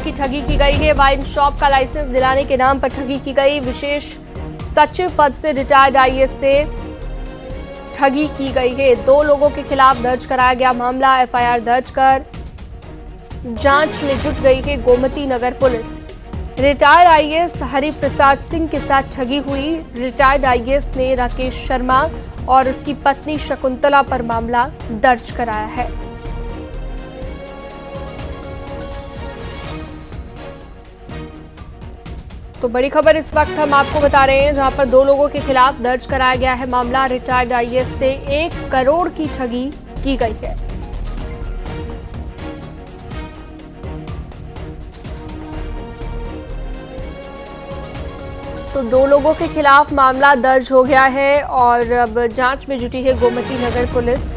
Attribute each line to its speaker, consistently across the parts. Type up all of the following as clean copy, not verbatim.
Speaker 1: की ठगी की गई है। वाइन शॉप का लाइसेंस दिलाने के नाम पर ठगी की गई। विशेष सचिव पद से रिटायर्ड आईएएस से ठगी की गई है। 2 लोगों के खिलाफ दर्ज कराया गया मामला। एफआईआर दर्ज कर जांच में जुट गई है Gomti Nagar police. Retired IAS Hariprasad Singh के साथ ठगी हुई। रिटायर्ड आईएएस ने राकेश शर्मा और उसकी पत्नी शकुंतला पर मामला दर्ज कराया है। तो बड़ी खबर इस वक्त हम आपको बता रहे हैं, जहां पर 2 लोगों के खिलाफ दर्ज कराया गया है मामला। रिटायर्ड आईएएस से 1 करोड़ की ठगी की गई है। तो 2 लोगों के खिलाफ मामला दर्ज हो गया है और अब जांच में जुटी है गोमती नगर पुलिस।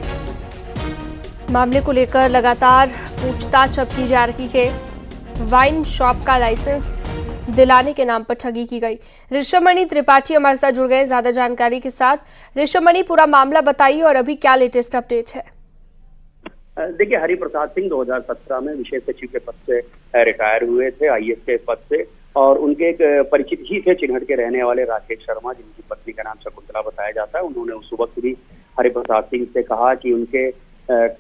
Speaker 1: मामले को लेकर लगातार पूछताछ अब की जा रही है। वाइन शॉप का लाइसेंस दिलाने के नाम पर ठगी की गई। ऋषभमणि त्रिपाठी हमारे साथ जुड़ गए ज्यादा जानकारी के साथ। ऋषभमणि, पूरा मामला बताइए और अभी क्या लेटेस्ट अपडेट है?
Speaker 2: देखिए, हरिप्रसाद सिंह 2017 में विशेष सचिव के पद से रिटायर हुए थे, आईएएस के पद से, और उनके एक परिचित ही थे चिन्हट के रहने वाले राकेश शर्मा, जिनकी पत्नी का नाम शकुंतला बताया जाता है। उन्होंने उस वक्त भी हरिप्रसाद सिंह से कहा कि उनके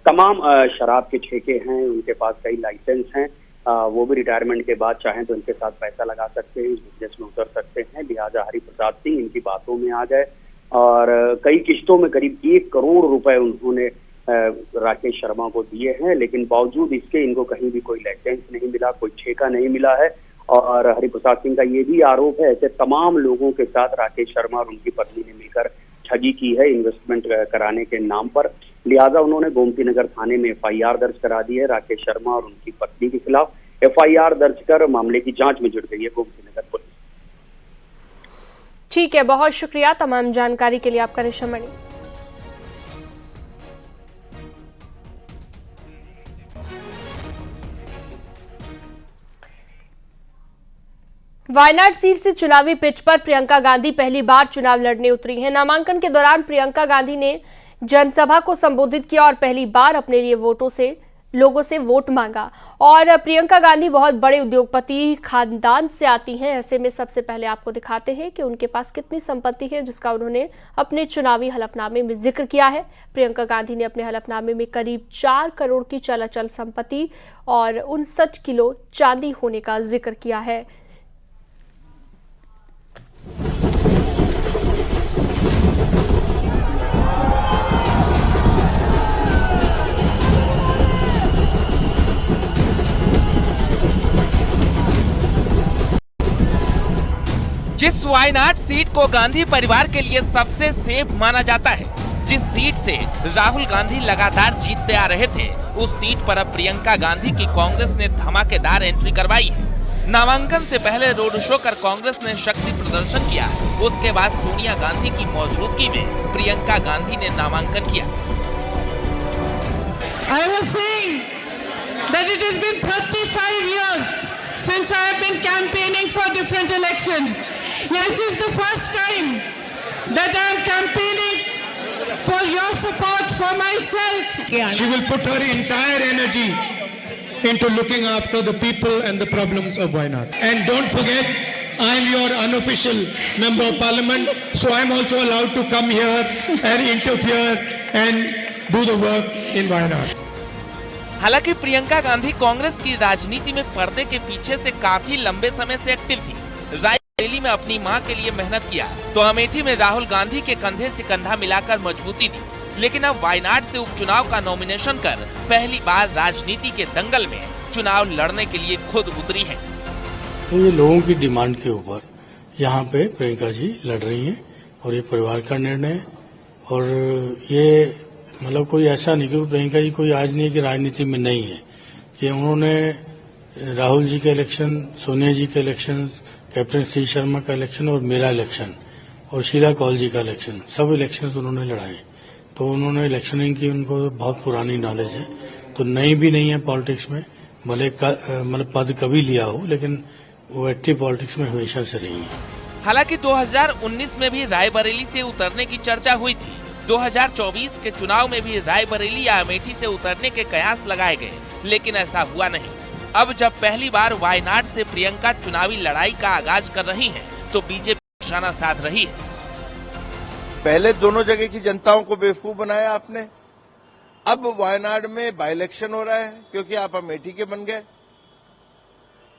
Speaker 2: तमाम शराब के ठेके हैं, उनके पास कई लाइसेंस हैं, वो भी रिटायरमेंट के बाद चाहें तो इनके साथ पैसा लगा सकते हैं, इस बिजनेस में उतर सकते हैं। लिहाजा हरिप्रसाद सिंह इनकी बातों में आ गए और कई किस्तों में करीब 1 करोड़ रुपए उन्होंने राकेश शर्मा को दिए हैं। लेकिन बावजूद इसके इनको कहीं भी कोई लाइसेंस नहीं मिला, कोई ठेका नहीं मिला है। और हरिप्रसाद सिंह का ये भी आरोप है, ऐसे तमाम लोगों के साथ राकेश शर्मा और उनकी पत्नी ने मिलकर ठगी की है इन्वेस्टमेंट कराने के नाम पर। लिहाजा उन्होंने गोमती नगर थाने में एफआईआर दर्ज करा दी है राकेश शर्मा और उनकी पत्नी के खिलाफ। एफआईआर दर्ज कर मामले की जांच में जुट गई है गोमती नगर पुलिस।
Speaker 1: ठीक है, बहुत शुक्रिया तमाम जानकारी के लिए आपका ऋषभमणि। वायनाड सीट से चुनावी पिच पर प्रियंका गांधी पहली बार चुनाव लड़ने उतरी हैं। नामांकन के दौरान प्रियंका गांधी ने जनसभा को संबोधित किया और पहली बार अपने लिए लोगों से वोट मांगा। और प्रियंका गांधी बहुत बड़े उद्योगपति खानदान से आती हैं। ऐसे में सबसे पहले आपको दिखाते हैं कि उनके पास कितनी संपत्ति है, जिसका उन्होंने अपने चुनावी हलफनामे में जिक्र किया है। प्रियंका गांधी ने अपने हलफनामे में करीब 4 करोड़ की चल संपत्ति और 59 किलो चांदी होने का जिक्र किया है।
Speaker 3: जिस वायनाड सीट को गांधी परिवार के लिए सबसे सेफ माना जाता है, जिस सीट से राहुल गांधी लगातार जीतते आ रहे थे, उस सीट पर अब प्रियंका गांधी की कांग्रेस ने धमाकेदार एंट्री करवाई है। नामांकन से पहले रोड शो कर कांग्रेस ने शक्ति प्रदर्शन किया। उसके बाद सोनिया गांधी की मौजूदगी में प्रियंका गांधी ने नामांकन किया।
Speaker 4: I was saying that it has been 35 years since I have been campaigning for different elections. This is the first time that I am campaigning for your support for myself.
Speaker 5: She will put her entire energy into looking after the people and the problems of Wayanad. And don't forget, I am your unofficial member of parliament, so I am also allowed to come here and interfere and do the work in Wayanad.
Speaker 3: हालांकि प्रियंका गांधी कांग्रेस की राजनीति में पर्दे के पीछे से काफी लंबे समय से एक्टिव थी। रायबरेली में अपनी मां के लिए मेहनत किया तो अमेठी में राहुल गांधी के कंधे से कंधा मिलाकर मजबूती दी। लेकिन अब वायनाड से उपचुनाव का नॉमिनेशन कर पहली बार राजनीति के दंगल में चुनाव लड़ने के लिए खुद उतरी है।
Speaker 6: तो ये लोगों की डिमांड के ऊपर यहाँ पे प्रियंका जी लड़ रही हैं और ये परिवार का निर्णय है। और ये मतलब कोई ऐसा नहीं कि प्रियंका जी कोई आज नहीं कि राजनीति में नहीं है। ये उन्होंने राहुल जी के इलेक्शन, सोनिया जी के इलेक्शन, कैप्टन श्री शर्मा का इलेक्शन और मेरा इलेक्शन और शीला कौल जी का इलेक्शन, सब इलेक्शन उन्होंने लड़ाए। तो उन्होंने इलेक्शनिंग की, उनको बहुत पुरानी नॉलेज है। तो नई भी नहीं है पॉलिटिक्स में, भले मतलब पद कभी लिया हो, लेकिन वो एक्टिव पॉलिटिक्स में हमेशा से रही है।
Speaker 3: हालांकि 2019 में भी रायबरेली से उतरने की चर्चा हुई थी। 2024 के चुनाव में भी रायबरेली या अमेठी से उतरने के कयास लगाए गए, लेकिन ऐसा हुआ नहीं। अब जब पहली बार वायनाड से प्रियंका चुनावी लड़ाई का आगाज कर रही हैं, तो बीजेपी निशाना साध रही है।
Speaker 7: पहले दोनों जगह की जनताओं को बेवकूफ बनाया आपने, अब वायनाड में बाई इलेक्शन हो रहा है क्योंकि आप अमेठी के बन गए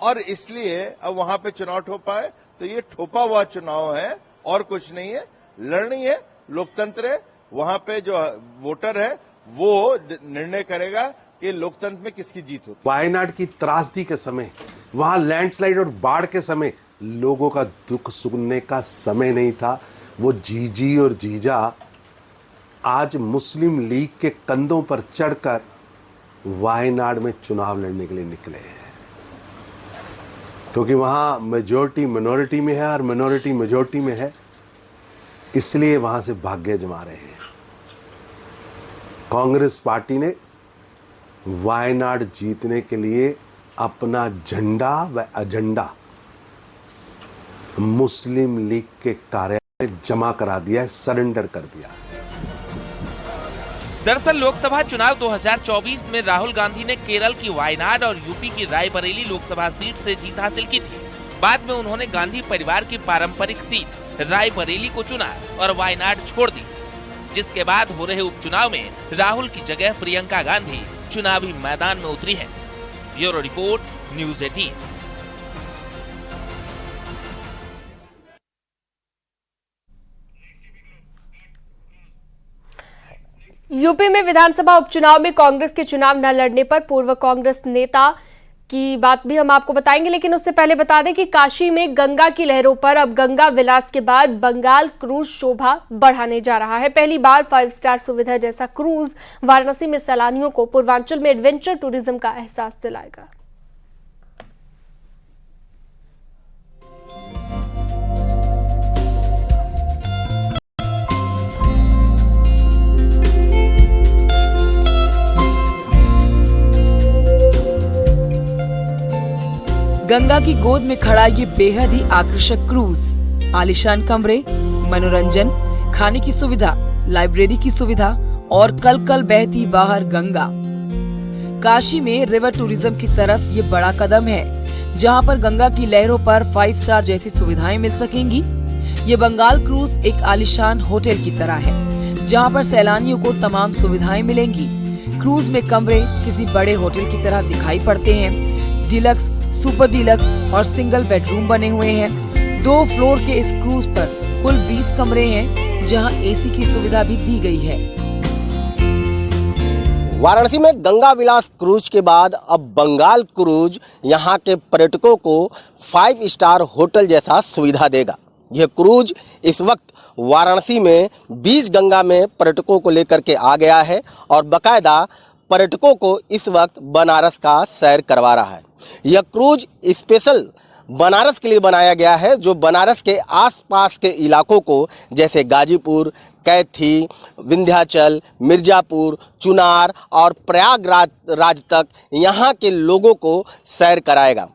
Speaker 7: और इसलिए अब वहां पे चुनाव ठोपा है। तो ये ठोपा हुआ चुनाव है और कुछ नहीं है, लड़नी है, लोकतंत्र है। वहां पे जो वोटर है वो निर्णय करेगा कि लोकतंत्र में किसकी जीत होती है।
Speaker 8: वायनाड की त्रासदी के समय, वहां लैंडस्लाइड और बाढ़ के समय लोगों का दुख सुनने का समय नहीं था। वो जीजी और जीजा आज मुस्लिम लीग के कंधों पर चढ़कर वायनाड में चुनाव लड़ने के लिए निकले हैं, क्योंकि वहां मेजॉरिटी मिनोरिटी में है और मिनोरिटी मेजॉरिटी में है, इसलिए वहां से भाग्य जमा रहे हैं। कांग्रेस पार्टी ने वायनाड जीतने के लिए अपना झंडा व एजेंडा मुस्लिम लीग के कार्यालय जमा करा दिया है, सरेंडर कर दिया।
Speaker 3: दरअसल लोकसभा चुनाव 2024 में राहुल गांधी ने केरल की वायनाड और यूपी की रायबरेली लोकसभा सीट से जीत हासिल की थी। बाद में उन्होंने गांधी परिवार की पारंपरिक सीट रायबरेली को चुना और वायनाड छोड़ दी, जिसके बाद हो रहे उपचुनाव में राहुल की जगह प्रियंका गांधी चुनावी मैदान में उतरी है। Bureau report, news 18।
Speaker 1: यूपी में विधानसभा उपचुनाव में कांग्रेस के चुनाव न लड़ने पर पूर्व कांग्रेस नेता की बात भी हम आपको बताएंगे, लेकिन उससे पहले बता दें कि काशी में गंगा की लहरों पर अब गंगा विलास के बाद बंगाल क्रूज शोभा बढ़ाने जा रहा है। पहली बार 5 स्टार सुविधा जैसा क्रूज वाराणसी में सैलानियों को पूर्वांचल में एडवेंचर टूरिज्म का एहसास दिलाएगा।
Speaker 9: गंगा की गोद में खड़ा ये बेहद ही आकर्षक क्रूज, आलीशान कमरे, मनोरंजन, खाने की सुविधा, लाइब्रेरी की सुविधा और कल कल बहती बाहर गंगा। काशी में रिवर टूरिज्म की तरफ ये बड़ा कदम है, जहां पर गंगा की लहरों पर 5 स्टार जैसी सुविधाएं मिल सकेंगी। ये बंगाल क्रूज एक आलीशान होटल की तरह है, जहां पर सैलानियों को तमाम सुविधाएं मिलेंगी। क्रूज में कमरे किसी बड़े होटल की तरह दिखाई पड़ते हैं। डिलक्स, सुपर डिलक्स और सिंगल बेडरूम बने हुए हैं। 2 फ्लोर के इस क्रूज पर कुल 20 कमरे हैं, जहां एसी की सुविधा भी दी गई है।
Speaker 10: वाराणसी में गंगा विलास क्रूज के बाद अब बंगाल क्रूज यहां के पर्यटकों को 5 स्टार होटल जैसा सुविधा देगा। यह क्रूज इस वक्त वाराणसी में 20 गंगा में पर्यटकों को लेकर के आ गया है और बाकायदा पर्यटकों को इस वक्त बनारस का सैर करवा रहा है। यह क्रूज स्पेशल बनारस के लिए बनाया गया है, जो बनारस के आसपास के इलाकों को जैसे गाजीपुर, कैथी, विंध्याचल, मिर्जापुर, चुनार और प्रयागराज तक यहाँ के लोगों को सैर कराएगा।